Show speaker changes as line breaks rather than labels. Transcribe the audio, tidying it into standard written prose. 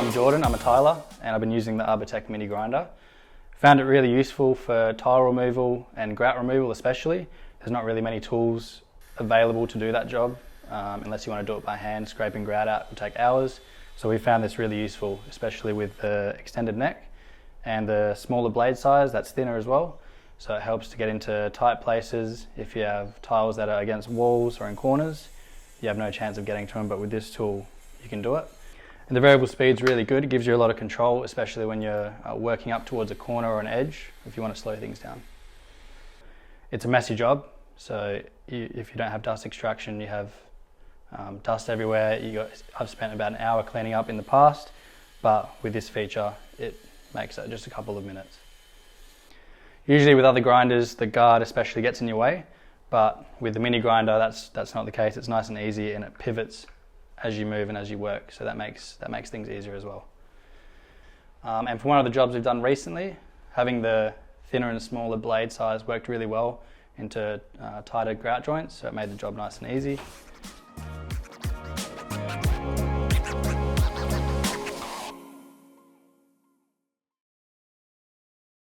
I'm Jordan, I'm a tiler, and I've been using the Arbortech Mini Grinder. Found it really useful for tile removal and grout removal especially. There's not really many tools available to do that job, unless you want to do it by hand. Scraping grout out will take hours. So we found this really useful, especially with the extended neck and the smaller blade size that's thinner as well. So it helps to get into tight places. If you have tiles that are against walls or in corners, you have no chance of getting to them, but with this tool you can do it. And the variable speed's really good. It gives you a lot of control, especially when you're working up towards a corner or an edge, if you want to slow things down. It's a messy job, so if you don't have dust extraction, you have dust everywhere. I've spent about an hour cleaning up in the past, but with this feature, it makes it just a couple of minutes. Usually with other grinders, the guard especially gets in your way, but with the mini grinder, that's not the case. It's nice and easy, and it pivots as you move and as you work, so that makes things easier as well. And for one of the jobs we've done recently, having the thinner and smaller blade size worked really well into tighter grout joints, so it made the job nice and easy.